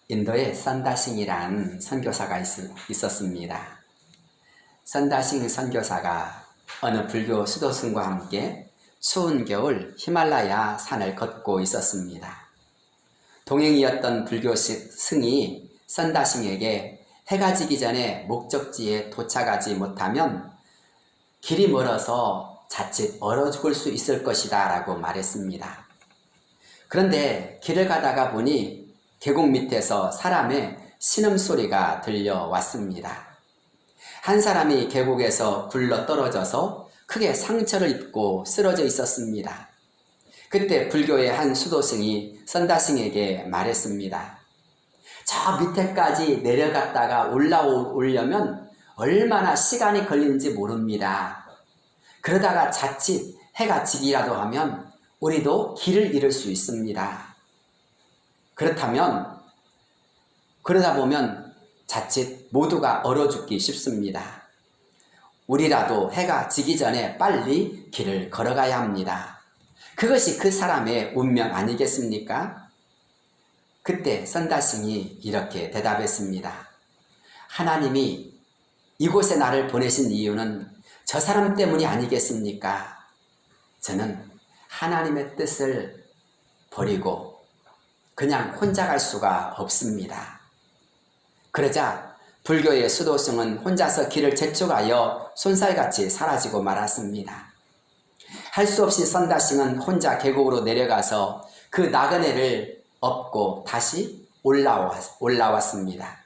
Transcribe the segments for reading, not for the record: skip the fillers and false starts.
인도에 선다싱이란 선교사가 있었습니다. 선다싱 선교사가 어느 불교 수도승과 함께 추운 겨울 히말라야 산을 걷고 있었습니다. 동행이었던 불교 승이 선다싱에게 해가 지기 전에 목적지에 도착하지 못하면 길이 멀어서 자칫 얼어 죽을 수 있을 것이다 라고 말했습니다. 그런데 길을 가다가 보니 계곡 밑에서 사람의 신음소리가 들려왔습니다. 한 사람이 계곡에서 굴러 떨어져서 크게 상처를 입고 쓰러져 있었습니다. 그때 불교의 한 수도승이 선다싱에게 말했습니다. 저 밑에까지 내려갔다가 올라오려면 얼마나 시간이 걸리는지 모릅니다. 그러다가 자칫 해가 지기라도 하면 우리도 길을 잃을 수 있습니다. 그러다 보면 자칫 모두가 얼어 죽기 쉽습니다. 우리라도 해가 지기 전에 빨리 길을 걸어가야 합니다. 그것이 그 사람의 운명 아니겠습니까? 그때 선다싱이 이렇게 대답했습니다. 하나님이 이곳에 나를 보내신 이유는 저 사람 때문이 아니겠습니까? 저는 하나님의 뜻을 버리고 그냥 혼자 갈 수가 없습니다. 그러자 불교의 수도승은 혼자서 길을 재촉하여 손살같이 사라지고 말았습니다. 할 수 없이 선다싱은 혼자 계곡으로 내려가서 그 나그네를 업고 다시 올라왔습니다.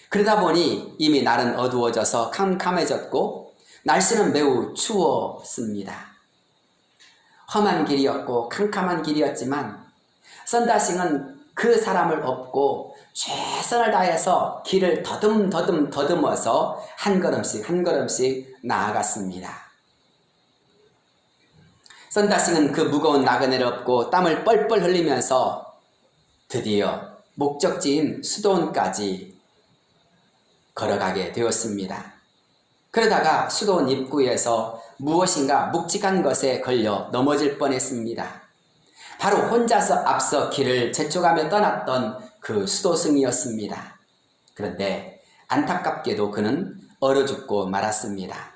그러다 보니 이미 날은 어두워져서 캄캄해졌고 날씨는 매우 추웠습니다. 험한 길이었고 캄캄한 길이었지만 선다싱은 그 사람을 업고 최선을 다해서 길을 더듬어서 한 걸음씩 나아갔습니다. 선다싱은 그 무거운 나그네를 업고 땀을 뻘뻘 흘리면서 드디어 목적지인 수도원까지 걸어가게 되었습니다. 그러다가 수도원 입구에서 무엇인가 묵직한 것에 걸려 넘어질 뻔했습니다. 바로 혼자서 앞서 길을 재촉하며 떠났던 그 수도승이었습니다. 그런데 안타깝게도 그는 얼어 죽고 말았습니다.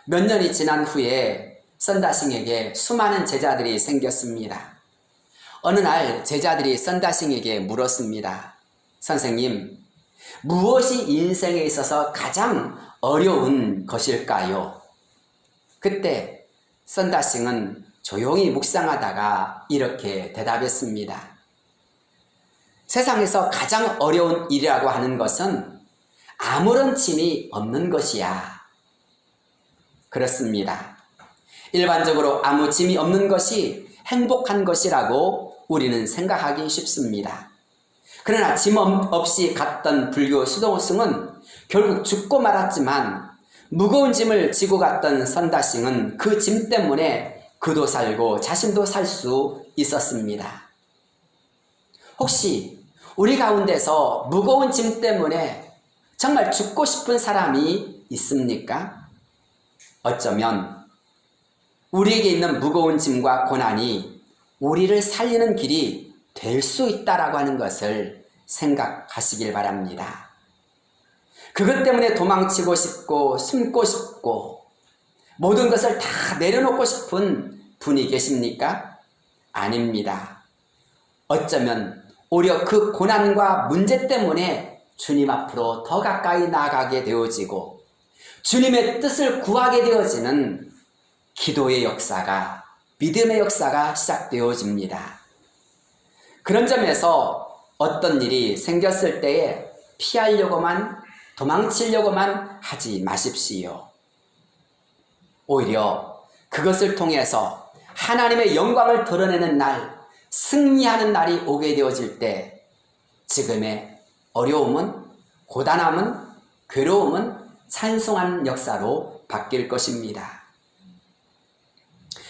몇 년이 지난 후에 선다싱에게 수많은 제자들이 생겼습니다. 어느 날 제자들이 선다싱에게 물었습니다. 선생님, 무엇이 인생에 있어서 가장 어려운 것일까요? 그때 선다싱은 조용히 묵상하다가 이렇게 대답했습니다. 세상에서 가장 어려운 일이라고 하는 것은 아무런 짐이 없는 것이야. 그렇습니다. 일반적으로 아무 짐이 없는 것이 행복한 것이라고 우리는 생각하기 쉽습니다. 그러나 짐 없이 갔던 불교 수도승은 결국 죽고 말았지만 무거운 짐을 지고 갔던 선다싱은 그 짐 때문에 그도 살고 자신도 살 수 있었습니다. 혹시 우리 가운데서 무거운 짐 때문에 정말 죽고 싶은 사람이 있습니까? 어쩌면 우리에게 있는 무거운 짐과 고난이 우리를 살리는 길이 될 수 있다라고 하는 것을 생각하시길 바랍니다. 그것 때문에 도망치고 싶고 숨고 싶고 모든 것을 다 내려놓고 싶은 분이 계십니까? 아닙니다. 어쩌면 오히려 그 고난과 문제 때문에 주님 앞으로 더 가까이 나아가게 되어지고 주님의 뜻을 구하게 되어지는 기도의 역사가, 믿음의 역사가 시작되어집니다. 그런 점에서 어떤 일이 생겼을 때에 피하려고만, 도망치려고만 하지 마십시오. 오히려 그것을 통해서 하나님의 영광을 드러내는 날, 승리하는 날이 오게 되어질 때 지금의 어려움은, 고단함은, 괴로움은 찬송하는 역사로 바뀔 것입니다.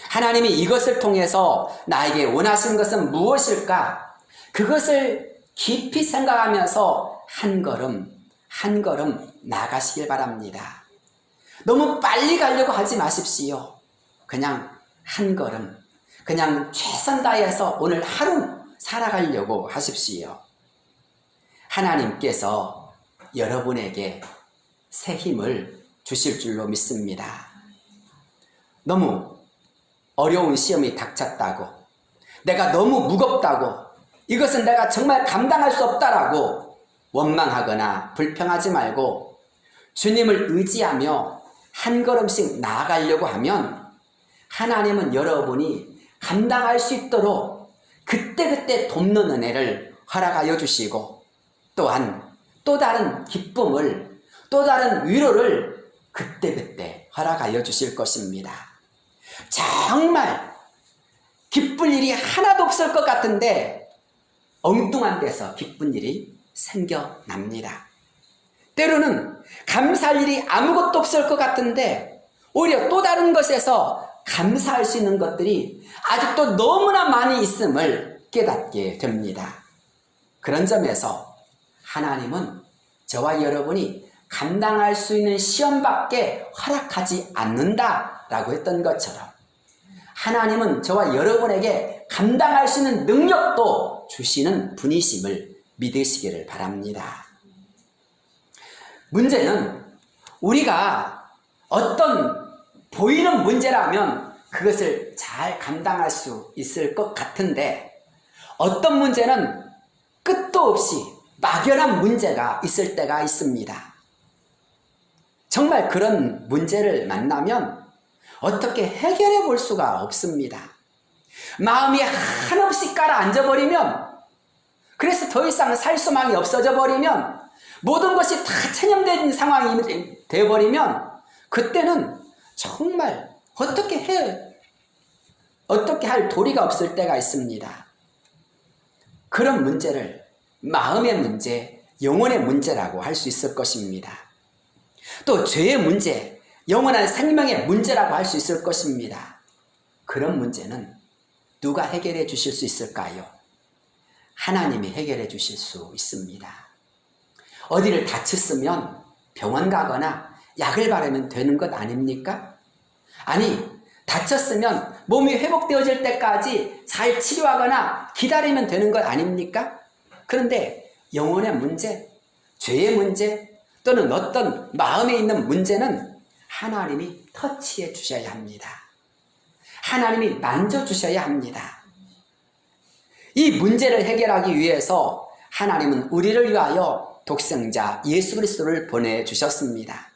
하나님이 이것을 통해서 나에게 원하시는 것은 무엇일까? 그것을 깊이 생각하면서 한 걸음 한 걸음 나가시길 바랍니다. 너무 빨리 가려고 하지 마십시오. 그냥 한 걸음, 그냥 최선 다해서 오늘 하루 살아가려고 하십시오. 하나님께서 여러분에게 새 힘을 주실 줄로 믿습니다. 너무 어려운 시험이 닥쳤다고, 내가 너무 무겁다고, 이것은 내가 정말 감당할 수 없다라고 원망하거나 불평하지 말고 주님을 의지하며 한 걸음씩 나아가려고 하면 하나님은 여러분이 감당할 수 있도록 그때그때 돕는 은혜를 허락하여 주시고, 또한 또 다른 기쁨을, 또 다른 위로를 그때그때 허락하여 주실 것입니다. 정말 기쁠 일이 하나도 없을 것 같은데 엉뚱한 데서 기쁜 일이 생겨납니다. 때로는 감사할 일이 아무것도 없을 것 같은데 오히려 또 다른 것에서 감사할 수 있는 것들이 아직도 너무나 많이 있음을 깨닫게 됩니다. 그런 점에서 하나님은 저와 여러분이 감당할 수 있는 시험밖에 허락하지 않는다라고 했던 것처럼 하나님은 저와 여러분에게 감당할 수 있는 능력도 주시는 분이심을 믿으시기를 바랍니다. 문제는 우리가 어떤 보이는 문제라면 그것을 잘 감당할 수 있을 것 같은데, 어떤 문제는 끝도 없이 막연한 문제가 있을 때가 있습니다. 정말 그런 문제를 만나면 어떻게 해결해 볼 수가 없습니다. 마음이 한없이 가라앉아 버리면, 그래서 더 이상 살 수망이 없어져 버리면, 모든 것이 다 체념된 상황이 되어버리면 그때는 정말 어떻게 할 도리가 없을 때가 있습니다. 그런 문제를 마음의 문제, 영혼의 문제라고 할 수 있을 것입니다. 또 죄의 문제, 영원한 생명의 문제라고 할 수 있을 것입니다. 그런 문제는 누가 해결해 주실 수 있을까요? 하나님이 해결해 주실 수 있습니다. 어디를 다쳤으면 병원 가거나 약을 바르면 되는 것 아닙니까? 아니, 다쳤으면 몸이 회복되어질 때까지 잘 치료하거나 기다리면 되는 것 아닙니까? 그런데 영혼의 문제, 죄의 문제, 또는 어떤 마음에 있는 문제는 하나님이 터치해 주셔야 합니다. 하나님이 만져주셔야 합니다. 이 문제를 해결하기 위해서 하나님은 우리를 위하여 독생자 예수 그리스도를 보내주셨습니다.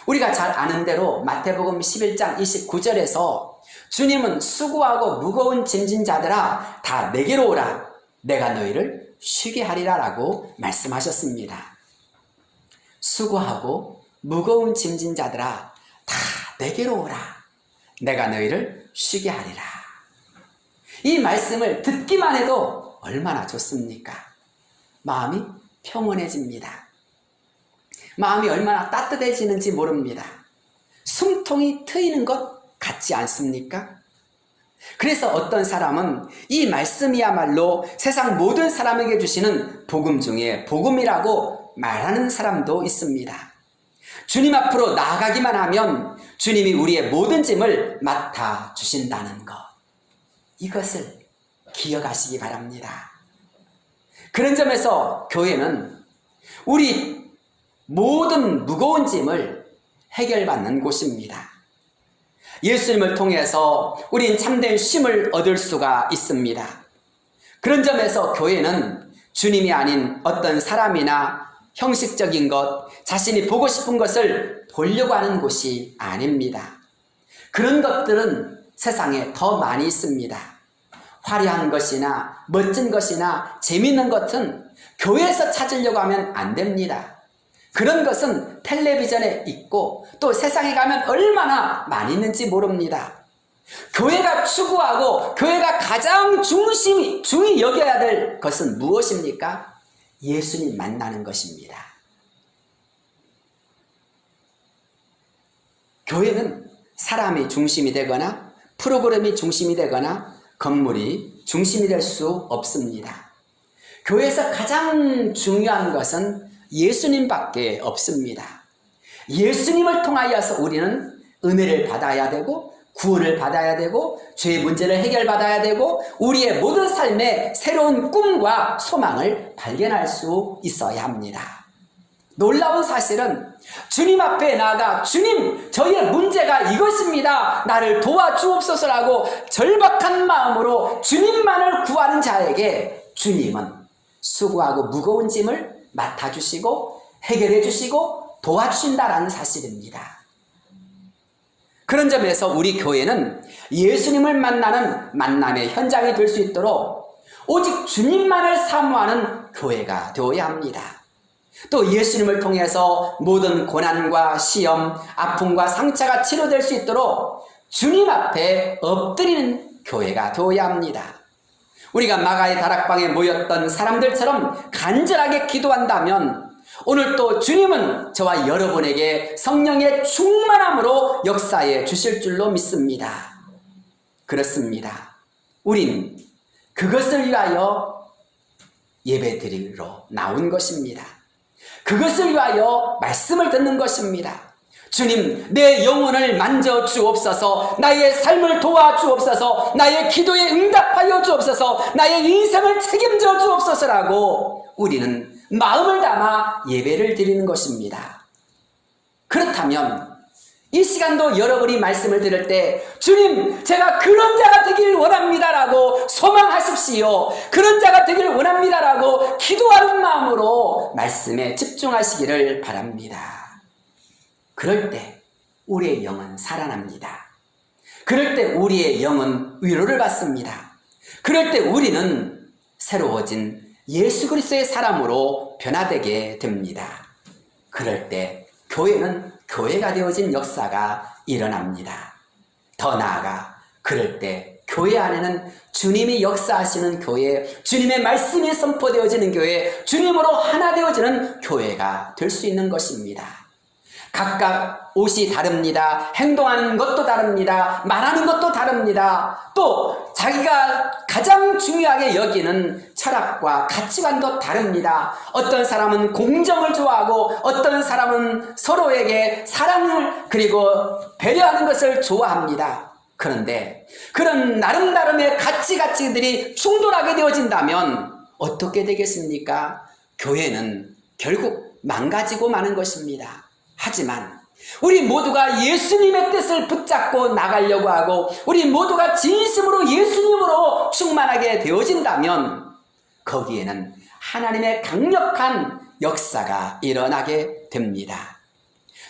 우리가 잘 아는 대로 마태복음 11장 29절에서 주님은 수고하고 무거운 짐진 자들아 다 내게로 오라, 내가 너희를 쉬게 하리라 라고 말씀하셨습니다. 수고하고 무거운 짐진 자들아 다 내게로 오라, 내가 너희를 쉬게 하리라. 이 말씀을 듣기만 해도 얼마나 좋습니까? 마음이 평온해집니다. 마음이 얼마나 따뜻해지는지 모릅니다. 숨통이 트이는 것 같지 않습니까? 그래서 어떤 사람은 이 말씀이야말로 세상 모든 사람에게 주시는 복음 중에 복음이라고 말하는 사람도 있습니다. 주님 앞으로 나아가기만 하면 주님이 우리의 모든 짐을 맡아주신다는 것, 이것을 기억하시기 바랍니다. 그런 점에서 교회는 우리 모든 무거운 짐을 해결받는 곳입니다. 예수님을 통해서 우린 참된 쉼을 얻을 수가 있습니다. 그런 점에서 교회는 주님이 아닌 어떤 사람이나 형식적인 것, 자신이 보고 싶은 것을 보려고 하는 곳이 아닙니다. 그런 것들은 세상에 더 많이 있습니다. 화려한 것이나 멋진 것이나 재미있는 것은 교회에서 찾으려고 하면 안 됩니다. 그런 것은 텔레비전에 있고 또 세상에 가면 얼마나 많이 있는지 모릅니다. 교회가 추구하고 교회가 가장 중히 여겨야 될 것은 무엇입니까? 예수님 만나는 것입니다. 교회는 사람이 중심이 되거나 프로그램이 중심이 되거나 건물이 중심이 될 수 없습니다. 교회에서 가장 중요한 것은 예수님밖에 없습니다. 예수님을 통하여서 우리는 은혜를 받아야 되고 구원을 받아야 되고 죄의 문제를 해결받아야 되고 우리의 모든 삶에 새로운 꿈과 소망을 발견할 수 있어야 합니다. 놀라운 사실은 주님 앞에 나아가 주님 저희의 문제가 이것입니다. 나를 도와주옵소서라고 절박한 마음으로 주님만을 구하는 자에게 주님은 수고하고 무거운 짐을 맡아주시고 해결해 주시고 도와주신다라는 사실입니다. 그런 점에서 우리 교회는 예수님을 만나는 만남의 현장이 될 수 있도록 오직 주님만을 사모하는 교회가 되어야 합니다. 또 예수님을 통해서 모든 고난과 시험, 아픔과 상처가 치료될 수 있도록 주님 앞에 엎드리는 교회가 되어야 합니다. 우리가 마가의 다락방에 모였던 사람들처럼 간절하게 기도한다면 오늘 또 주님은 저와 여러분에게 성령의 충만함으로 역사해 주실 줄로 믿습니다. 그렇습니다. 우린 그것을 위하여 예배드리러 나온 것입니다. 그것을 위하여 말씀을 듣는 것입니다. 주님, 내 영혼을 만져 주옵소서, 나의 삶을 도와 주옵소서, 나의 기도에 응답하여 주옵소서, 나의 인생을 책임져 주옵소서라고 우리는 마음을 담아 예배를 드리는 것입니다. 그렇다면 이 시간도 여러분이 말씀을 들을 때 주님 제가 그런 자가 되길 원합니다라고 소망하십시오. 그런 자가 되길 원합니다라고 기도하는 마음으로 말씀에 집중하시기를 바랍니다. 그럴 때 우리의 영은 살아납니다. 그럴 때 우리의 영은 위로를 받습니다. 그럴 때 우리는 새로워진 예수 그리스도의 사람으로 변화되게 됩니다. 그럴 때 교회는 교회가 되어진 역사가 일어납니다. 더 나아가 그럴 때 교회 안에는 주님이 역사하시는 교회, 주님의 말씀이 선포되어지는 교회, 주님으로 하나 되어지는 교회가 될 수 있는 것입니다. 각각 옷이 다릅니다. 행동하는 것도 다릅니다. 말하는 것도 다릅니다. 또 자기가 가장 중요하게 여기는 철학과 가치관도 다릅니다. 어떤 사람은 공정을 좋아하고 어떤 사람은 서로에게 사랑을 그리고 배려하는 것을 좋아합니다. 그런데 그런 나름나름의 가치들이 충돌하게 되어진다면 어떻게 되겠습니까? 교회는 결국 망가지고 마는 것입니다. 하지만 우리 모두가 예수님의 뜻을 붙잡고 나가려고 하고 우리 모두가 진심으로 예수님으로 충만하게 되어진다면 거기에는 하나님의 강력한 역사가 일어나게 됩니다.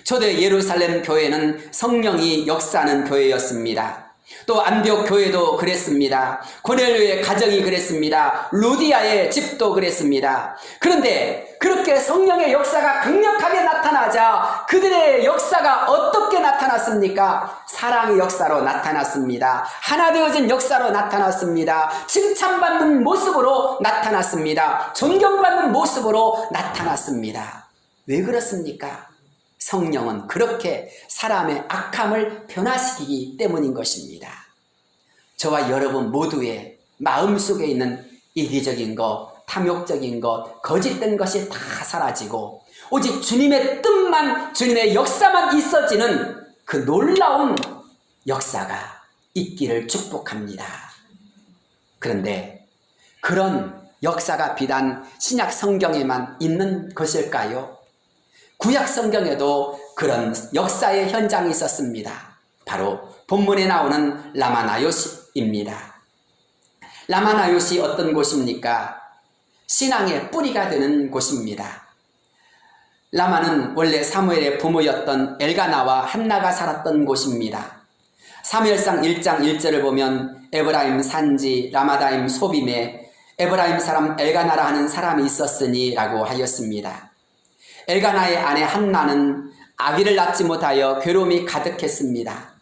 초대 예루살렘 교회는 성령이 역사하는 교회였습니다. 또 안디옥 교회도 그랬습니다. 고넬료의 가정이 그랬습니다. 루디아의 집도 그랬습니다. 그런데 그렇게 성령의 역사가 강력하게 나타나자 그들의 역사가 어떻게 나타났습니까? 사랑의 역사로 나타났습니다. 하나 되어진 역사로 나타났습니다. 칭찬받는 모습으로 나타났습니다. 존경받는 모습으로 나타났습니다. 왜 그렇습니까? 성령은 그렇게 사람의 악함을 변화시키기 때문인 것입니다. 저와 여러분 모두의 마음속에 있는 이기적인 것, 탐욕적인 것, 거짓된 것이 다 사라지고 오직 주님의 뜻만, 주님의 역사만 있어지는 그 놀라운 역사가 있기를 축복합니다. 그런데 그런 역사가 비단 신약 성경에만 있는 것일까요? 구약 성경에도 그런 역사의 현장이 있었습니다. 바로 본문에 나오는 라마나요시입니다. 라마나요시 어떤 곳입니까? 신앙의 뿌리가 되는 곳입니다. 라마는 원래 사무엘의 부모였던 엘가나와 한나가 살았던 곳입니다. 사무엘상 1장 1절을 보면 에브라임 산지 라마다임 소빔에 에브라임 사람 엘가나라 하는 사람이 있었으니 라고 하였습니다. 엘가나의 아내 한나는 아기를 낳지 못하여 괴로움이 가득했습니다.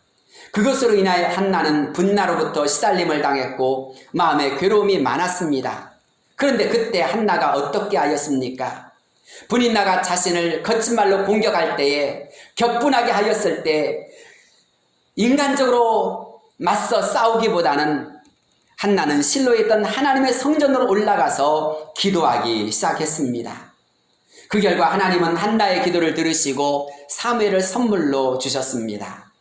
그것으로 인하여 한나는 분나로부터 시달림을 당했고 마음에 괴로움이 많았습니다. 그런데 그때 한나가 어떻게 하였습니까? 분인나가 자신을 거친 말로 공격할 때에 격분하게 하였을 때 인간적으로 맞서 싸우기보다는 한나는 실로에 있던 하나님의 성전으로 올라가서 기도하기 시작했습니다. 그 결과 하나님은 한나의 기도를 들으시고 사무엘을 선물로 주셨습니다.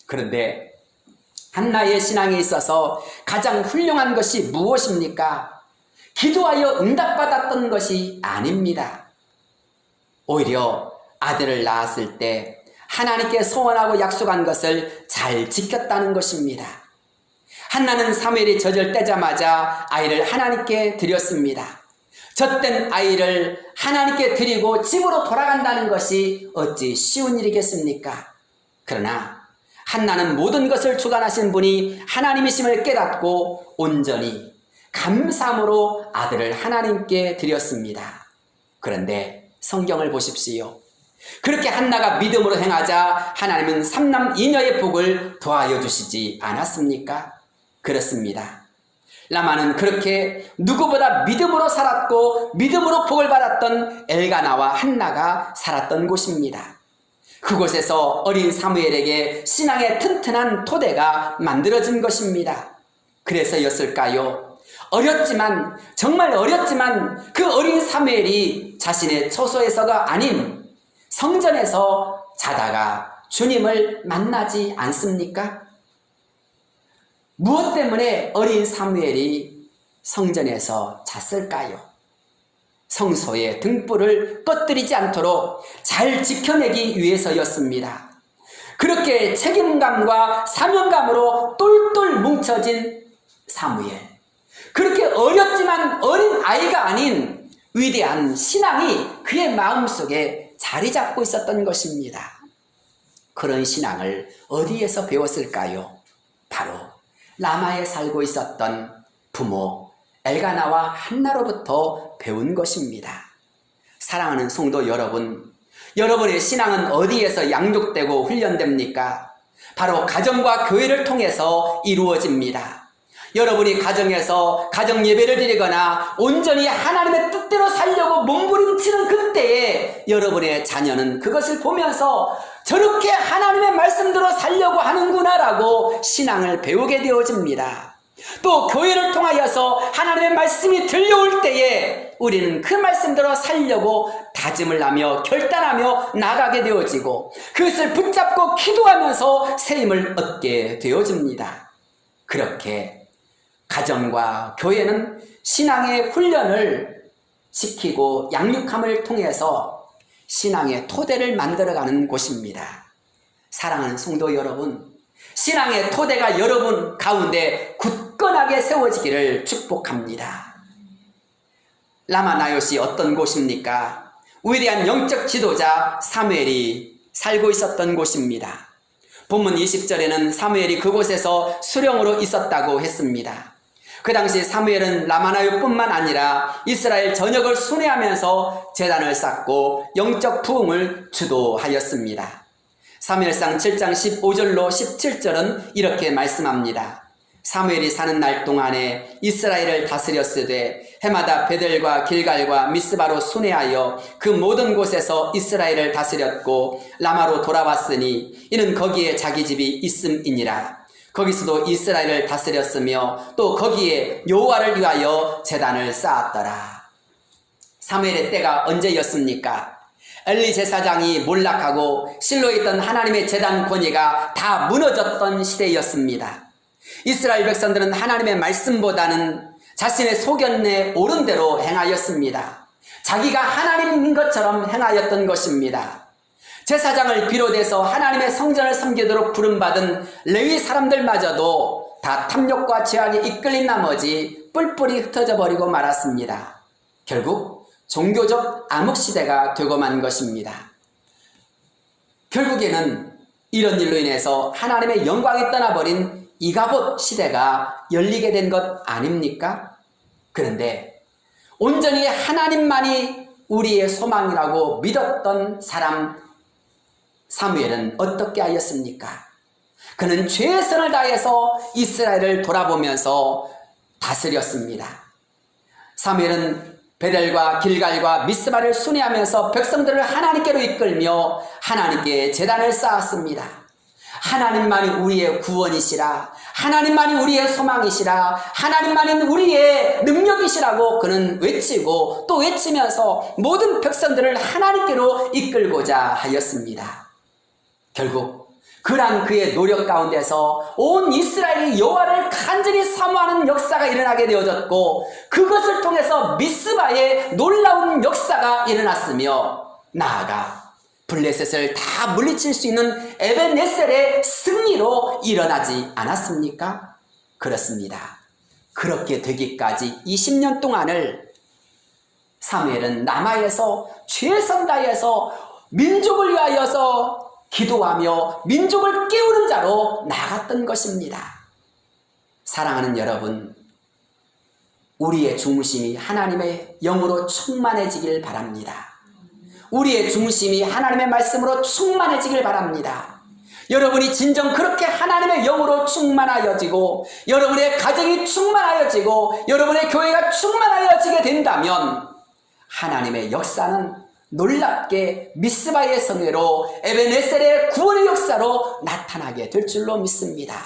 그런데 한나의 신앙에 있어서 가장 훌륭한 것이 무엇입니까? 기도하여 응답받았던 것이 아닙니다. 오히려 아들을 낳았을 때 하나님께 소원하고 약속한 것을 잘 지켰다는 것입니다. 한나는 사무엘이 젖을 떼자마자 아이를 하나님께 드렸습니다. 젖된 아이를 하나님께 드리고 집으로 돌아간다는 것이 어찌 쉬운 일이겠습니까? 그러나 한나는 모든 것을 주관하신 분이 하나님이심을 깨닫고 온전히 감사함으로 아들을 하나님께 드렸습니다. 그런데 성경을 보십시오. 그렇게 한나가 믿음으로 행하자 하나님은 3남 2녀의 복을 더하여 주시지 않았습니까? 그렇습니다. 라마는 그렇게 누구보다 믿음으로 살았고 믿음으로 복을 받았던 엘가나와 한나가 살았던 곳입니다. 그곳에서 어린 사무엘에게 신앙의 튼튼한 토대가 만들어진 것입니다. 그래서였을까요? 어렸지만, 정말 어렸지만 그 어린 사무엘이 자신의 처소에서가 아닌 성전에서 자다가 주님을 만나지 않습니까? 무엇 때문에 어린 사무엘이 성전에서 잤을까요? 성소의 등불을 꺼뜨리지 않도록 잘 지켜내기 위해서였습니다. 그렇게 책임감과 사명감으로 똘똘 뭉쳐진 사무엘. 그렇게 어렸지만 어린 아이가 아닌 위대한 신앙이 그의 마음속에 자리 잡고 있었던 것입니다. 그런 신앙을 어디에서 배웠을까요? 바로 라마에 살고 있었던 부모 엘가나와 한나로부터 배운 것입니다. 사랑하는 성도 여러분, 여러분의 신앙은 어디에서 양육되고 훈련됩니까? 바로 가정과 교회를 통해서 이루어집니다. 여러분이 가정에서 가정 예배를 드리거나 온전히 하나님의 뜻대로 살려고 몸부림치는 그때에 여러분의 자녀는 그것을 보면서 저렇게 하나님의 말씀대로 살려고 하는구나라고 신앙을 배우게 되어집니다. 또 교회를 통하여서 하나님의 말씀이 들려올 때에 우리는 그 말씀대로 살려고 다짐을 하며 결단하며 나가게 되어지고 그것을 붙잡고 기도하면서 새 힘을 얻게 되어집니다. 그렇게 가정과 교회는 신앙의 훈련을 시키고 양육함을 통해서 신앙의 토대를 만들어가는 곳입니다. 사랑하는 성도 여러분, 신앙의 토대가 여러분 가운데 굳건하게 세워지기를 축복합니다. 라마나요시 어떤 곳입니까? 위대한 영적 지도자 사무엘이 살고 있었던 곳입니다. 본문 20절에는 사무엘이 그곳에서 수령으로 있었다고 했습니다. 그 당시 사무엘은 라마나요뿐만 아니라 이스라엘 전역을 순회하면서 제단을 쌓고 영적 부흥을 주도하였습니다. 사무엘상 7장 15절로 17절은 이렇게 말씀합니다. 사무엘이 사는 날 동안에 이스라엘을 다스렸으되 해마다 베델과 길갈과 미스바로 순회하여 그 모든 곳에서 이스라엘을 다스렸고 라마로 돌아왔으니 이는 거기에 자기 집이 있음이니라. 거기서도 이스라엘을 다스렸으며 또 거기에 여호와를 위하여 제단을 쌓았더라. 사무엘의 때가 언제였습니까? 엘리 제사장이 몰락하고 실로에 있던 하나님의 제단 권위가 다 무너졌던 시대였습니다. 이스라엘 백성들은 하나님의 말씀보다는 자신의 소견에 옳은 대로 행하였습니다. 자기가 하나님인 것처럼 행하였던 것입니다. 제사장을 비롯해서 하나님의 성전을 섬기도록 부름받은 레위 사람들마저도 다 탐욕과 죄악에 이끌린 나머지 뿔뿔이 흩어져 버리고 말았습니다. 결국 종교적 암흑시대가 되고 만 것입니다. 결국에는 이런 일로 인해서 하나님의 영광이 떠나버린 이가봇 시대가 열리게 된 것 아닙니까? 그런데 온전히 하나님만이 우리의 소망이라고 믿었던 사람 사무엘은 어떻게 하였습니까? 그는 최선을 다해서 이스라엘을 돌아보면서 다스렸습니다. 사무엘은 베델과 길갈과 미스바를 순회하면서 백성들을 하나님께로 이끌며 하나님께 제단을 쌓았습니다. 하나님만이 우리의 구원이시라, 하나님만이 우리의 소망이시라, 하나님만이 우리의 능력이시라고 그는 외치고 또 외치면서 모든 백성들을 하나님께로 이끌고자 하였습니다. 결국 그러한 그의 노력 가운데서 온 이스라엘이 여호와를 간절히 사모하는 역사가 일어나게 되어졌고, 그것을 통해서 미스바의 놀라운 역사가 일어났으며, 나아가 블레셋을 다 물리칠 수 있는 에벤에셀의 승리로 일어나지 않았습니까? 그렇습니다. 그렇게 되기까지 20년 동안을 사무엘은 라마에서 최선 다해서 민족을 위하여서 기도하며 민족을 깨우는 자로 나갔던 것입니다. 사랑하는 여러분, 우리의 중심이 하나님의 영으로 충만해지길 바랍니다. 우리의 중심이 하나님의 말씀으로 충만해지길 바랍니다. 여러분이 진정 그렇게 하나님의 영으로 충만하여지고, 여러분의 가정이 충만하여지고, 여러분의 교회가 충만하여지게 된다면 하나님의 역사는 놀랍게 미스바의 성회로 에벤에셀의 구원의 역사로 나타나게 될 줄로 믿습니다.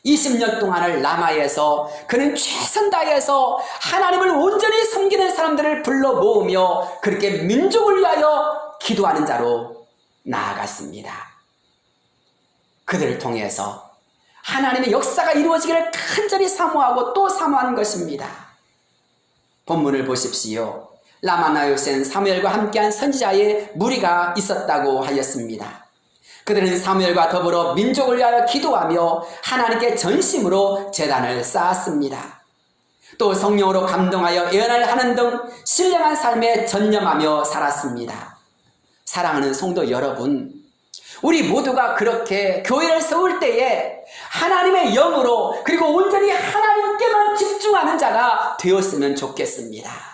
20년 동안을 라마에서 그는 최선 다해서 하나님을 온전히 섬기는 사람들을 불러 모으며 그렇게 민족을 위하여 기도하는 자로 나아갔습니다. 그들을 통해서 하나님의 역사가 이루어지기를 간절히 사모하고 또 사모하는 것입니다. 본문을 보십시오. 라마나요센 사무엘과 함께한 선지자의 무리가 있었다고 하였습니다. 그들은 사무엘과 더불어 민족을 위하여 기도하며 하나님께 전심으로 제단을 쌓았습니다. 또 성령으로 감동하여 예언을 하는 등 신령한 삶에 전념하며 살았습니다. 사랑하는 성도 여러분, 우리 모두가 그렇게 교회를 세울 때에 하나님의 영으로 그리고 온전히 하나님께만 집중하는 자가 되었으면 좋겠습니다.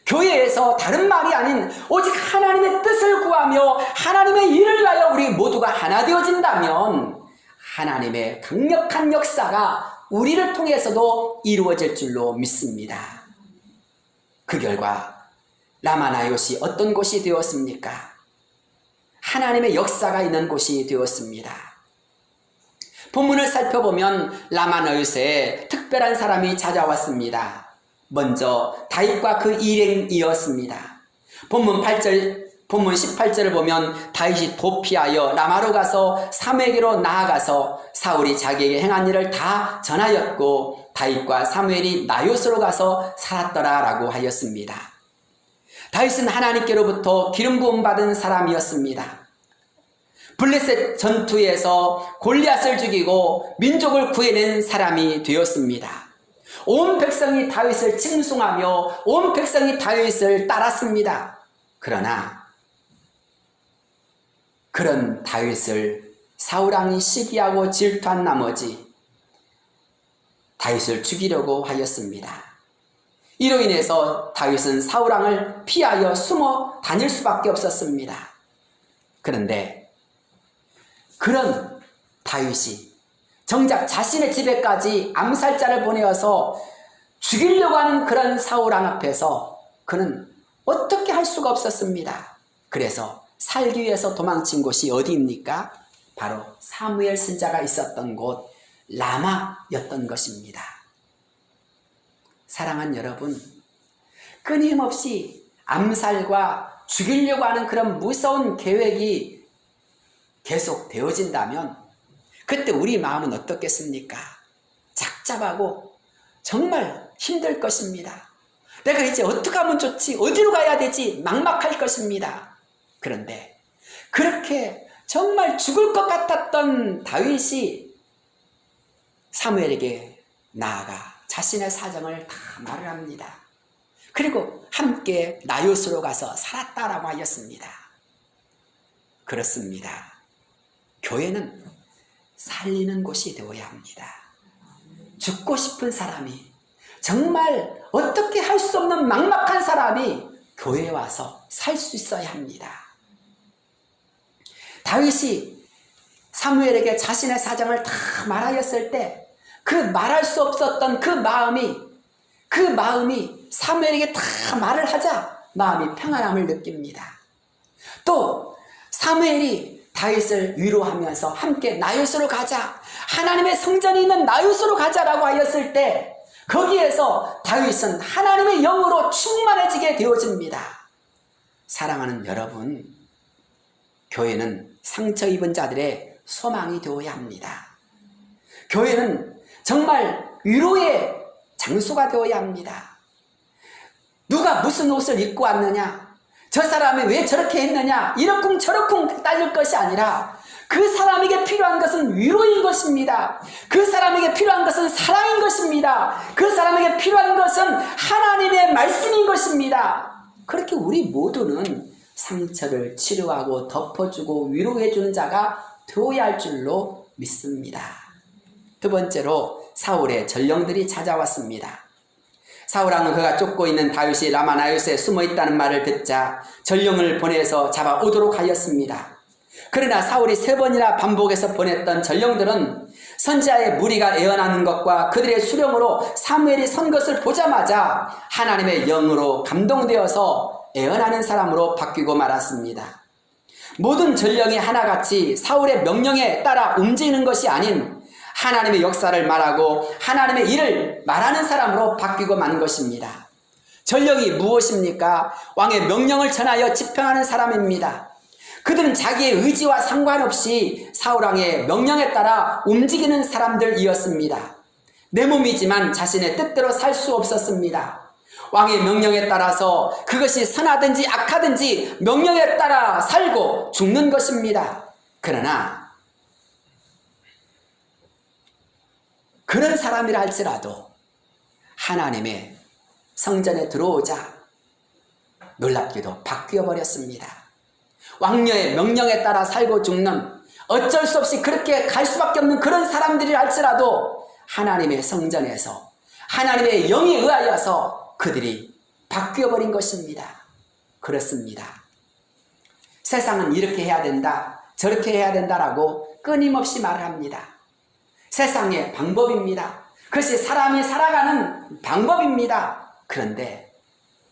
교회에서 다른 말이 아닌 오직 하나님의 뜻을 구하며 하나님의 일을 위하여 우리 모두가 하나 되어진다면 하나님의 강력한 역사가 우리를 통해서도 이루어질 줄로 믿습니다. 그 결과 라마나요시 어떤 곳이 되었습니까? 하나님의 역사가 있는 곳이 되었습니다. 본문을 살펴보면 라마나요시에 특별한 사람이 찾아왔습니다. 먼저 다윗과 그 일행이었습니다. 본문 18절을 보면 다윗이 도피하여 라마로 가서 사무엘에게로 나아가서 사울이 자기에게 행한 일을 다 전하였고 다윗과 사무엘이 나요스로 가서 살았더라 라고 하였습니다. 다윗은 하나님께로부터 기름 부음 받은 사람이었습니다. 블레셋 전투에서 골리앗을 죽이고 민족을 구해낸 사람이 되었습니다. 온 백성이 다윗을 칭송하며 온 백성이 다윗을 따랐습니다. 그러나 그런 다윗을 사울왕이 시기하고 질투한 나머지 다윗을 죽이려고 하였습니다. 이로 인해서 다윗은 사울왕을 피하여 숨어 다닐 수밖에 없었습니다. 그런데 그런 다윗이 정작 자신의 집에까지 암살자를 보내어서 죽이려고 하는 그런 사울왕 앞에서 그는 어떻게 할 수가 없었습니다. 그래서 살기 위해서 도망친 곳이 어디입니까? 바로 사무엘 선지자가 있었던 곳 라마였던 것입니다. 사랑하는 여러분, 끊임없이 암살과 죽이려고 하는 그런 무서운 계획이 계속 되어진다면 그때 우리 마음은 어떻겠습니까? 착잡하고 정말 힘들 것입니다. 내가 이제 어떻게 하면 좋지? 어디로 가야 되지? 막막할 것입니다. 그런데 그렇게 정말 죽을 것 같았던 다윗이 사무엘에게 나아가 자신의 사정을 다 말을 합니다. 그리고 함께 나요스로 가서 살았다라고 하였습니다. 그렇습니다. 교회는 살리는 곳이 되어야 합니다. 죽고 싶은 사람이, 정말 어떻게 할 수 없는 막막한 사람이 교회에 와서 살 수 있어야 합니다. 다윗이 사무엘에게 자신의 사정을 다 말하였을 때 그 말할 수 없었던 그 마음이 사무엘에게 다 말을 하자 마음이 평안함을 느낍니다. 또 사무엘이 다윗을 위로하면서 함께 나요스로 가자, 하나님의 성전이 있는 나요스로 가자라고 하였을 때 거기에서 다윗은 하나님의 영으로 충만해지게 되어집니다. 사랑하는 여러분, 교회는 상처 입은 자들의 소망이 되어야 합니다. 교회는 정말 위로의 장소가 되어야 합니다. 누가 무슨 옷을 입고 왔느냐, 저 사람이 왜 저렇게 했느냐, 이러쿵 저러쿵 따질 것이 아니라 그 사람에게 필요한 것은 위로인 것입니다. 그 사람에게 필요한 것은 사랑인 것입니다. 그 사람에게 필요한 것은 하나님의 말씀인 것입니다. 그렇게 우리 모두는 상처를 치료하고 덮어주고 위로해주는 자가 되어야 할 줄로 믿습니다. 두 번째로 사울의 전령들이 찾아왔습니다. 사울왕은 그가 쫓고 있는 다윗이 라마나요스에 숨어있다는 말을 듣자 전령을 보내서 잡아오도록 하였습니다. 그러나 사울이 3번이나 반복해서 보냈던 전령들은 선지자의 무리가 애원하는 것과 그들의 수령으로 사무엘이 선 것을 보자마자 하나님의 영으로 감동되어서 애원하는 사람으로 바뀌고 말았습니다. 모든 전령이 하나같이 사울의 명령에 따라 움직이는 것이 아닌 하나님의 역사를 말하고 하나님의 일을 말하는 사람으로 바뀌고 만 것입니다. 전령이 무엇입니까? 왕의 명령을 전하여 집행하는 사람입니다. 그들은 자기의 의지와 상관없이 사울왕의 명령에 따라 움직이는 사람들이었습니다. 내 몸이지만 자신의 뜻대로 살 수 없었습니다. 왕의 명령에 따라서 그것이 선하든지 악하든지 명령에 따라 살고 죽는 것입니다. 그러나 그런 사람이라 할지라도 하나님의 성전에 들어오자 놀랍게도 바뀌어 버렸습니다. 왕녀의 명령에 따라 살고 죽는, 어쩔 수 없이 그렇게 갈 수밖에 없는 그런 사람들이라 할지라도 하나님의 성전에서 하나님의 영에 의하여서 그들이 바뀌어버린 것입니다. 그렇습니다. 세상은 이렇게 해야 된다, 저렇게 해야 된다라고 끊임없이 말을 합니다. 세상의 방법입니다. 그것이 사람이 살아가는 방법입니다. 그런데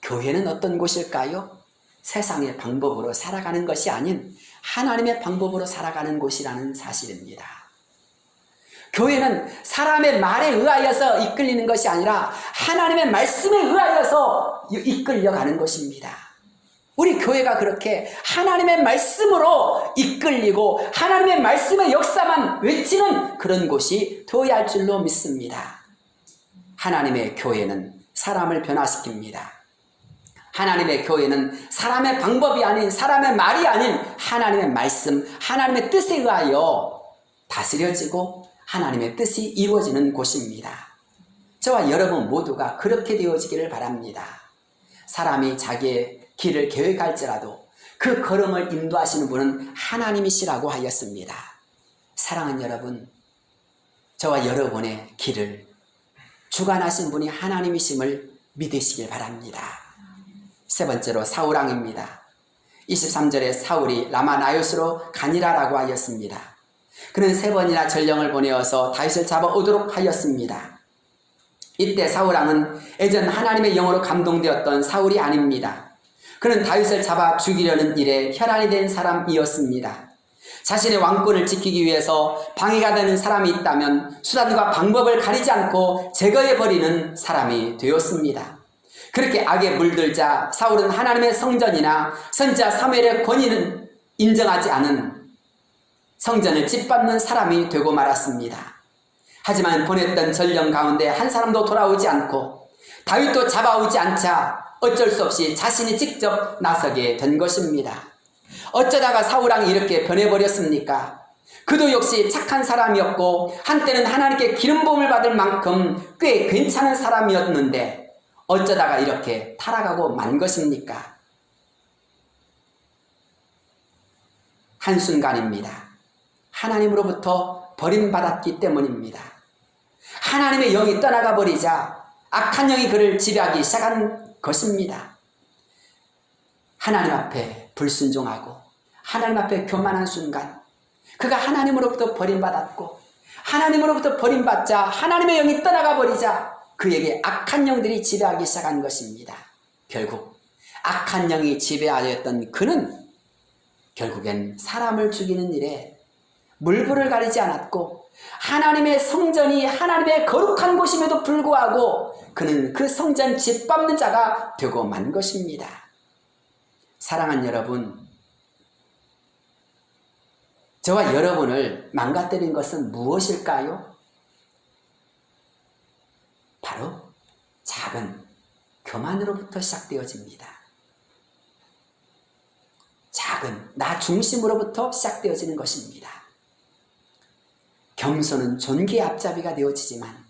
교회는 어떤 곳일까요? 세상의 방법으로 살아가는 것이 아닌 하나님의 방법으로 살아가는 곳이라는 사실입니다. 교회는 사람의 말에 의하여서 이끌리는 것이 아니라 하나님의 말씀에 의하여서 이끌려가는 것입니다. 우리 교회가 그렇게 하나님의 말씀으로 이끌리고 하나님의 말씀의 역사만 외치는 그런 곳이 되어야 할 줄로 믿습니다. 하나님의 교회는 사람을 변화시킵니다. 하나님의 교회는 사람의 방법이 아닌, 사람의 말이 아닌 하나님의 말씀, 하나님의 뜻에 의하여 다스려지고 하나님의 뜻이 이루어지는 곳입니다. 저와 여러분 모두가 그렇게 되어지기를 바랍니다. 사람이 자기의 길을 계획할지라도 그 걸음을 인도하시는 분은 하나님이시라고 하였습니다. 사랑하는 여러분, 저와 여러분의 길을 주관하신 분이 하나님이심을 믿으시길 바랍니다. 세 번째로 사울왕입니다. 23절에 사울이 라마나요스로 가니라라고 하였습니다. 그는 3번이나 전령을 보내어서 다윗을 잡아오도록 하였습니다. 이때 사울왕은 예전 하나님의 영으로 감동되었던 사울이 아닙니다. 그는 다윗을 잡아 죽이려는 일에 혈안이 된 사람이었습니다. 자신의 왕권을 지키기 위해서 방해가 되는 사람이 있다면 수단과 방법을 가리지 않고 제거해버리는 사람이 되었습니다. 그렇게 악에 물들자 사울은 하나님의 성전이나 선지자 사무엘의 권위는 인정하지 않은 성전을 짓밟는 사람이 되고 말았습니다. 하지만 보냈던 전령 가운데 한 사람도 돌아오지 않고 다윗도 잡아오지 않자 어쩔 수 없이 자신이 직접 나서게 된 것입니다. 어쩌다가 사울왕이 이렇게 변해버렸습니까? 그도 역시 착한 사람이었고 한때는 하나님께 기름 부음을 받을 만큼 꽤 괜찮은 사람이었는데 어쩌다가 이렇게 타락하고 만 것입니까? 한순간입니다. 하나님으로부터 버림받았기 때문입니다. 하나님의 영이 떠나가 버리자 악한 영이 그를 지배하기 시작한 것입니다. 하나님 앞에 불순종하고 하나님 앞에 교만한 순간 그가 하나님으로부터 버림받았고 하나님으로부터 버림받자 하나님의 영이 떠나가 버리자 그에게 악한 영들이 지배하기 시작한 것입니다. 결국 악한 영이 지배하였던 그는 결국엔 사람을 죽이는 일에 물불을 가리지 않았고 하나님의 성전이 하나님의 거룩한 곳임에도 불구하고 그는 그 성전 짓밟는 자가 되고 만 것입니다. 사랑하는 여러분, 저와 여러분을 망가뜨린 것은 무엇일까요? 바로 작은 교만으로부터 시작되어집니다. 작은 나 중심으로부터 시작되어지는 것입니다. 겸손은 존귀의 앞잡이가 되어지지만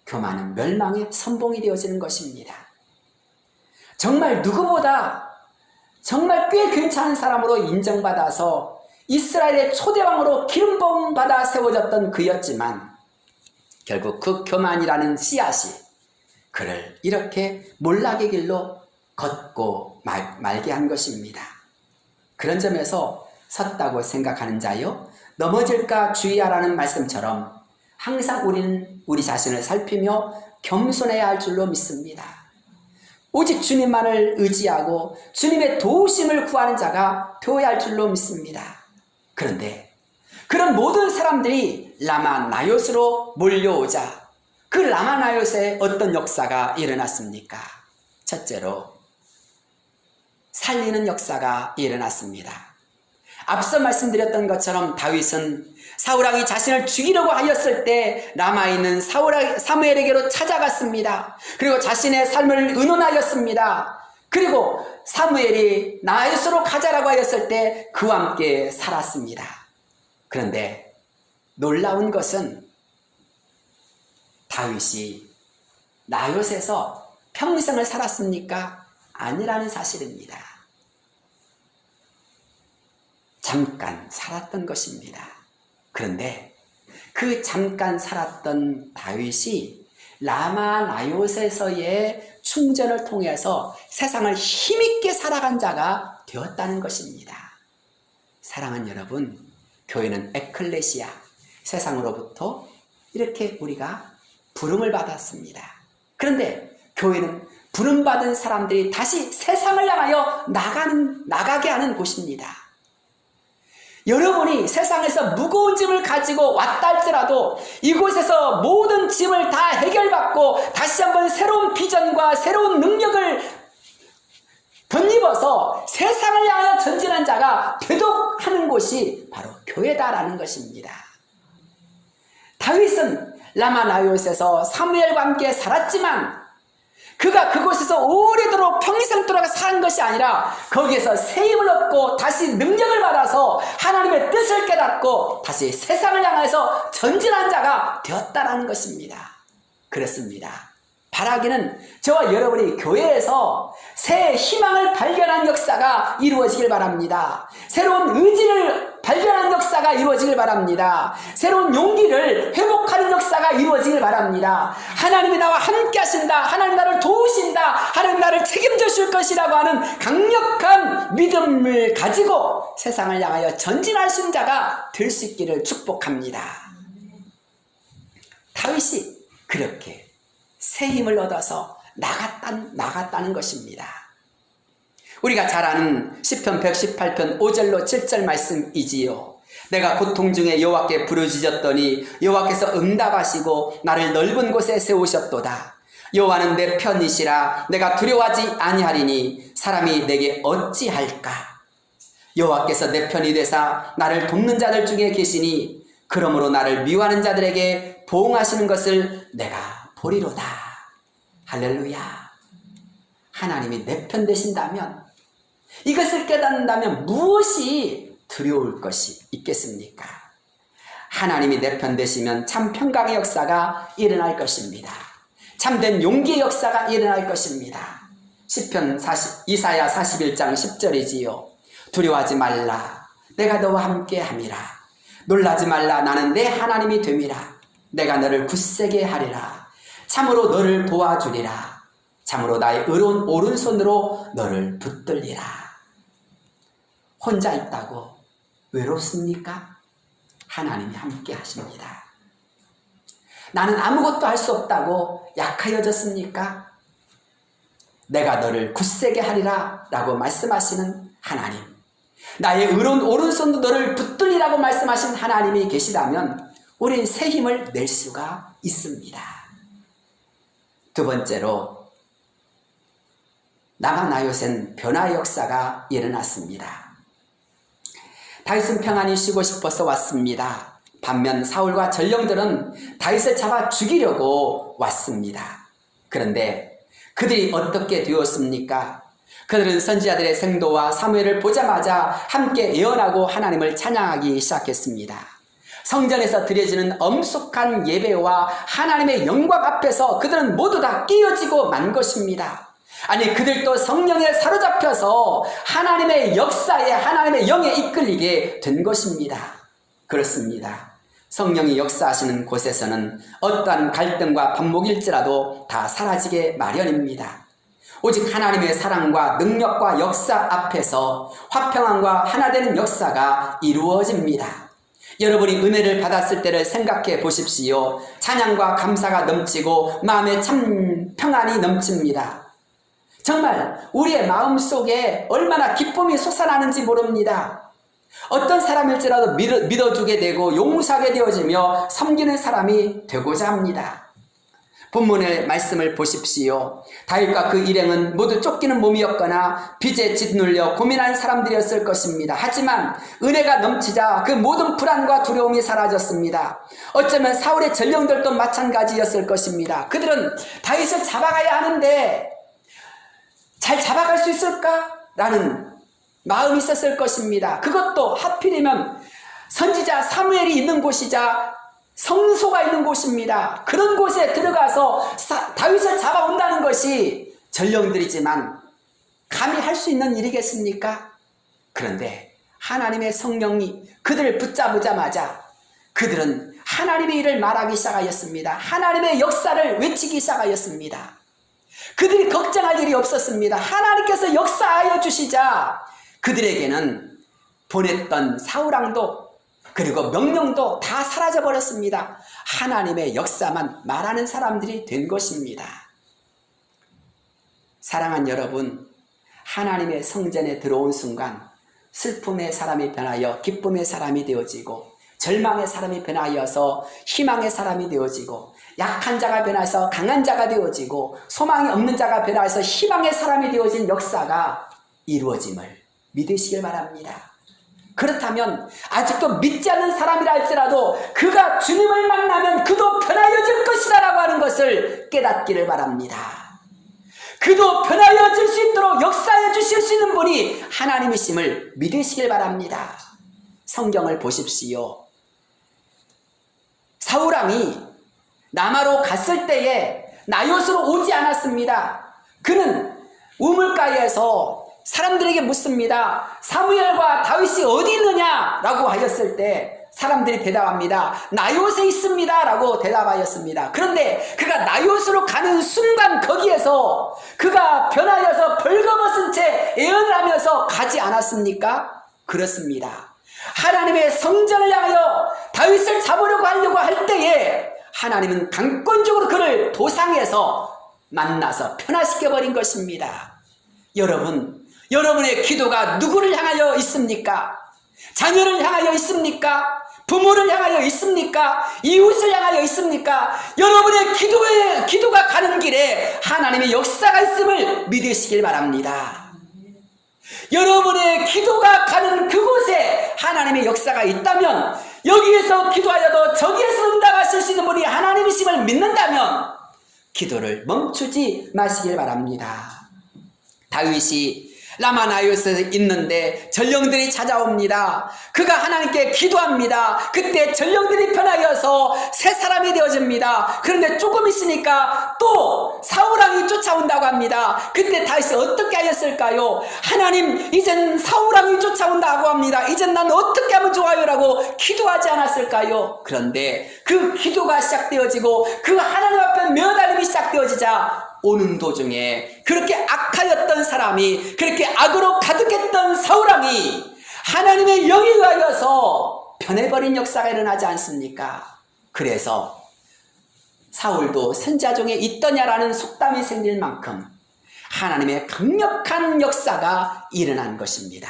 교만은 멸망의 선봉이 되어지는 것입니다. 정말 누구보다 정말 꽤 괜찮은 사람으로 인정받아서 이스라엘의 초대왕으로 기름부음 받아 세워졌던 그였지만 결국 그 교만이라는 씨앗이 그를 이렇게 몰락의 길로 걷고 말게 한 것입니다. 그런 점에서 섰다고 생각하는 자여 넘어질까 주의하라는 말씀처럼 항상 우리는 우리 자신을 살피며 겸손해야 할 줄로 믿습니다. 오직 주님만을 의지하고 주님의 도우심을 구하는 자가 되어야 할 줄로 믿습니다. 그런데 그런 모든 사람들이 라마 나요스로 몰려오자 그 라마 나요스에 어떤 역사가 일어났습니까? 첫째로 살리는 역사가 일어났습니다. 앞서 말씀드렸던 것처럼 다윗은 사울왕이 자신을 죽이려고 하였을 때 라마에 있는 사무엘에게로 찾아갔습니다. 그리고 자신의 삶을 의논하였습니다. 그리고 사무엘이 나요스로 가자라고 하였을 때 그와 함께 살았습니다. 그런데 놀라운 것은 다윗이 나요스에서 평생을 살았습니까? 아니라는 사실입니다. 잠깐 살았던 것입니다. 그런데 그 잠깐 살았던 다윗이 라마 나요스에서의 충전을 통해서 세상을 힘있게 살아간 자가 되었다는 것입니다. 사랑하는 여러분, 교회는 에클레시아, 세상으로부터 이렇게 우리가 부름을 받았습니다. 그런데 교회는 부름받은 사람들이 다시 세상을 향하여 나가게 하는 곳입니다. 여러분이 세상에서 무거운 짐을 가지고 왔다 할지라도 이곳에서 모든 짐을 다 해결받고 다시 한번 새로운 비전과 새로운 능력을 덧입어서 세상을 향하여 전진한 자가 되도록 하는 곳이 바로 교회다라는 것입니다. 다윗은 라마 나요스에서 사무엘과 함께 살았지만 그가 그곳에서 오래도록 평생도록 사는 것이 아니라 거기에서 세임을 얻고 다시 능력을 받아서 하나님의 뜻을 깨닫고 다시 세상을 향해서 전진한 자가 되었다라는 것입니다. 그렇습니다. 바라기는 저와 여러분이 교회에서 새 희망을 발견한 역사가 이루어지길 바랍니다. 새로운 의지를 발견하는 역사가 이루어지길 바랍니다. 새로운 용기를 회복하는 역사가 이루어지길 바랍니다. 하나님이 나와 함께 하신다. 하나님 나를 도우신다. 하나님 나를 책임져 줄 것이라고 하는 강력한 믿음을 가지고 세상을 향하여 전진하신 자가 될 수 있기를 축복합니다. 다윗이 그렇게 새 힘을 얻어서 나갔다는 것입니다. 우리가 잘 아는 시편 118편 5절로 7절 말씀이지요. 내가 고통 중에 여호와께 부르짖었더니 여호와께서 응답하시고 나를 넓은 곳에 세우셨도다. 여호와는 내 편이시라. 내가 두려워하지 아니하리니 사람이 내게 어찌할까. 여호와께서 내 편이 되사 나를 돕는 자들 중에 계시니 그러므로 나를 미워하는 자들에게 보응하시는 것을 내가 보리로다. 할렐루야. 하나님이 내 편 되신다면, 이것을 깨닫는다면 무엇이 두려울 것이 있겠습니까? 하나님이 내 편 되시면 참 평강의 역사가 일어날 것입니다. 참된 용기의 역사가 일어날 것입니다. 시편 이사야 41장 10절이지요. 두려워하지 말라. 내가 너와 함께 함이라. 놀라지 말라. 나는 내 하나님이 됨이라. 내가 너를 굳세게 하리라. 참으로 너를 도와주리라. 참으로 나의 의로운 오른손으로 너를 붙들리라. 혼자 있다고 외롭습니까? 하나님이 함께 하십니다. 나는 아무것도 할 수 없다고 약하여졌습니까? 내가 너를 굳세게 하리라 라고 말씀하시는 하나님, 나의 의로운 오른손도 너를 붙들리라고 말씀하신 하나님이 계시다면 우린 새 힘을 낼 수가 있습니다. 두 번째로, 라마 나요스는 변화의 역사가 일어났습니다. 다윗은 평안히 쉬고 싶어서 왔습니다. 반면 사울과 전령들은 다윗을 잡아 죽이려고 왔습니다. 그런데 그들이 어떻게 되었습니까? 그들은 선지자들의 생도와 사무엘을 보자마자 함께 예언하고 하나님을 찬양하기 시작했습니다. 성전에서 드려지는 엄숙한 예배와 하나님의 영광 앞에서 그들은 모두 다 깨어지고 만 것입니다. 아니, 그들도 성령에 사로잡혀서 하나님의 역사에, 하나님의 영에 이끌리게 된 것입니다. 그렇습니다. 성령이 역사하시는 곳에서는 어떠한 갈등과 반목일지라도 다 사라지게 마련입니다. 오직 하나님의 사랑과 능력과 역사 앞에서 화평함과 하나 되는 역사가 이루어집니다. 여러분이 은혜를 받았을 때를 생각해 보십시오. 찬양과 감사가 넘치고 마음에 참 평안이 넘칩니다. 정말 우리의 마음속에 얼마나 기쁨이 솟아나는지 모릅니다. 어떤 사람일지라도 믿어주게 되고 용서하게 되어지며 섬기는 사람이 되고자 합니다. 본문의 말씀을 보십시오. 다윗과 그 일행은 모두 쫓기는 몸이었거나 빚에 짓눌려 고민하는 사람들이었을 것입니다. 하지만 은혜가 넘치자 그 모든 불안과 두려움이 사라졌습니다. 어쩌면 사울의 전령들도 마찬가지였을 것입니다. 그들은 다윗을 잡아가야 하는데 잘 잡아갈 수 있을까? 라는 마음이 있었을 것입니다. 그것도 하필이면 선지자 사무엘이 있는 곳이자 성소가 있는 곳입니다. 그런 곳에 들어가서 다윗을 잡아온다는 것이 전령들이지만 감히 할 수 있는 일이겠습니까? 그런데 하나님의 성령이 그들을 붙잡으자마자 그들은 하나님의 일을 말하기 시작하였습니다. 하나님의 역사를 외치기 시작하였습니다. 그들이 걱정할 일이 없었습니다. 하나님께서 역사하여 주시자 그들에게는 보냈던 사울왕도 그리고 명령도 다 사라져버렸습니다. 하나님의 역사만 말하는 사람들이 된 것입니다. 사랑하는 여러분, 하나님의 성전에 들어온 순간 슬픔의 사람이 변하여 기쁨의 사람이 되어지고, 절망의 사람이 변하여서 희망의 사람이 되어지고, 약한 자가 변해서 강한 자가 되어지고, 소망이 없는 자가 변해서 희망의 사람이 되어진 역사가 이루어짐을 믿으시길 바랍니다. 그렇다면 아직도 믿지 않는 사람이라 할지라도 그가 주님을 만나면 그도 변하여질 것이다 라고 하는 것을 깨닫기를 바랍니다. 그도 변하여질 수 있도록 역사해 주실 수 있는 분이 하나님이심을 믿으시길 바랍니다. 성경을 보십시오. 사울왕이 남아로 갔을 때에 나봇으로 오지 않았습니다. 그는 우물가에서 사람들에게 묻습니다. 사무엘과 다윗이 어디 있느냐? 라고 하였을 때 사람들이 대답합니다. 나봇에 있습니다. 라고 대답하였습니다. 그런데 그가 나봇으로 가는 순간 거기에서 그가 변하여서 벌거벗은 채 예언을 하면서 가지 않았습니까? 그렇습니다. 하나님의 성전을 향하여 다윗을 잡으려고 하려고 할 때에 하나님은 강권적으로 그를 도상에서 만나서 변화시켜버린 것입니다. 여러분의 기도가 누구를 향하여 있습니까? 자녀를 향하여 있습니까? 부모를 향하여 있습니까? 이웃을 향하여 있습니까? 여러분의 기도가 가는 길에 하나님의 역사가 있음을 믿으시길 바랍니다. 여러분의 기도가 가는 그곳에 하나님의 역사가 있다면, 여기에서 기도하여도 저기에서 응답하실 수 있는 분이 하나님이심을 믿는다면 기도를 멈추지 마시길 바랍니다. 다윗이 라마 나봇에 있는데 전령들이 찾아옵니다. 그가 하나님께 기도합니다. 그때 전령들이 변하여서 새 사람이 되어집니다. 그런데 조금 있으니까 또 사울왕이 쫓아온다고 합니다. 그때 다윗이 어떻게 하였을까요? 하나님, 이젠 사울왕이 쫓아온다고 합니다. 이젠 난 어떻게 하면 좋아요? 라고 기도하지 않았을까요? 그런데 그 기도가 시작되어지고 그 하나님 앞에 매달림이 시작되어지자 오는 도중에 그렇게 악하였던 사람이, 그렇게 악으로 가득했던 사울왕이 하나님의 영에 의하여서 변해버린 역사가 일어나지 않습니까? 그래서 사울도 선지자 중에 있더냐라는 속담이 생길 만큼 하나님의 강력한 역사가 일어난 것입니다.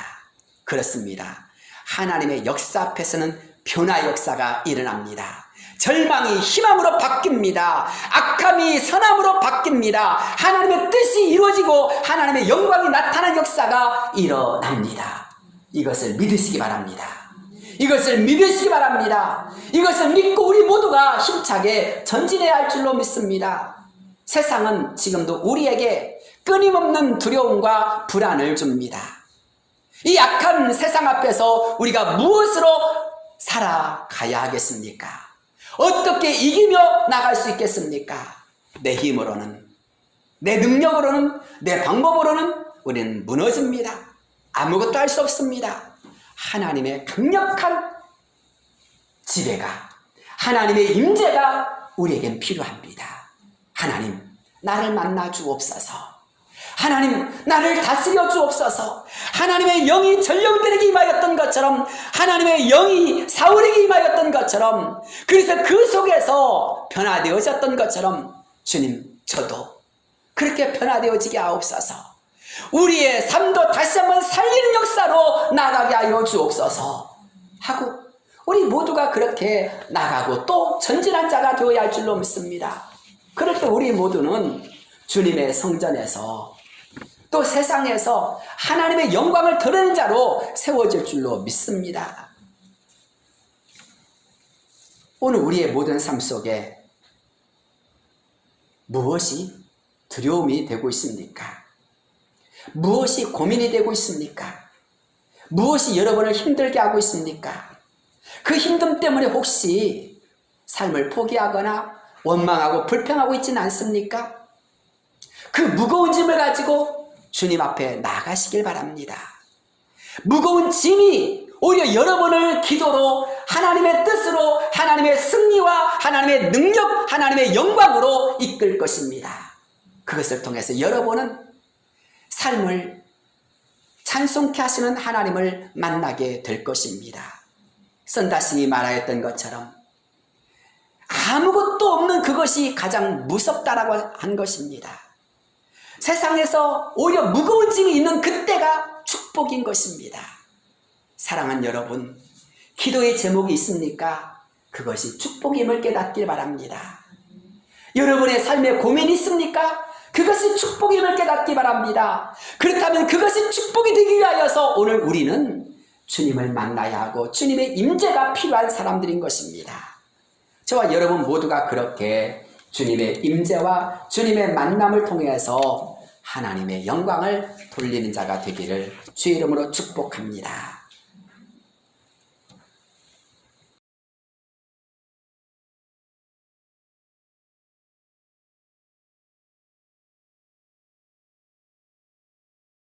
그렇습니다. 하나님의 역사 앞에서는 변화 역사가 일어납니다. 절망이 희망으로 바뀝니다. 악함이 선함으로 바뀝니다. 하나님의 뜻이 이루어지고 하나님의 영광이 나타나는 역사가 일어납니다. 이것을 믿으시기 바랍니다. 이것을 믿으시기 바랍니다. 이것을 믿고 우리 모두가 힘차게 전진해야 할 줄로 믿습니다. 세상은 지금도 우리에게 끊임없는 두려움과 불안을 줍니다. 이 약한 세상 앞에서 우리가 무엇으로 살아가야 하겠습니까? 어떻게 이기며 나갈 수 있겠습니까? 내 힘으로는, 내 능력으로는, 내 방법으로는 우리는 무너집니다. 아무것도 할 수 없습니다. 하나님의 강력한 지배가, 하나님의 임재가 우리에겐 필요합니다. 하나님, 나를 만나 주옵소서. 하나님, 나를 다스려 주옵소서. 하나님의 영이 전령들에게 임하였던 것처럼, 하나님의 영이 사울에게 임하였던 것처럼, 그래서 그 속에서 변화되어졌던 것처럼, 주님, 저도 그렇게 변화되어지게 하옵소서. 우리의 삶도 다시 한번 살리는 역사로 나가게 하여 주옵소서 하고, 우리 모두가 그렇게 나가고 또 전진한 자가 되어야 할 줄로 믿습니다. 그럴 때 우리 모두는 주님의 성전에서 또 세상에서 하나님의 영광을 드러내는 자로 세워질 줄로 믿습니다. 오늘 우리의 모든 삶 속에 무엇이 두려움이 되고 있습니까? 무엇이 고민이 되고 있습니까? 무엇이 여러분을 힘들게 하고 있습니까? 그 힘듦 때문에 혹시 삶을 포기하거나 원망하고 불평하고 있지는 않습니까? 그 무거운 짐을 가지고 주님 앞에 나가시길 바랍니다. 무거운 짐이 오히려 여러분을 기도로, 하나님의 뜻으로, 하나님의 승리와 하나님의 능력, 하나님의 영광으로 이끌 것입니다. 그것을 통해서 여러분은 삶을 찬송케 하시는 하나님을 만나게 될 것입니다. 선다심이 말하였던 것처럼 아무것도 없는 그것이 가장 무섭다라고 한 것입니다. 세상에서 오히려 무거운 짐이 있는 그때가 축복인 것입니다. 사랑하는 여러분, 기도의 제목이 있습니까? 그것이 축복임을 깨닫길 바랍니다. 여러분의 삶에 고민이 있습니까? 그것이 축복임을 깨닫기 바랍니다. 그렇다면 그것이 축복이 되기 위하여서 오늘 우리는 주님을 만나야 하고 주님의 임재가 필요한 사람들인 것입니다. 저와 여러분 모두가 그렇게 주님의 임재와 주님의 만남을 통해서 하나님의 영광을 돌리는 자가 되기를 주의 이름으로 축복합니다.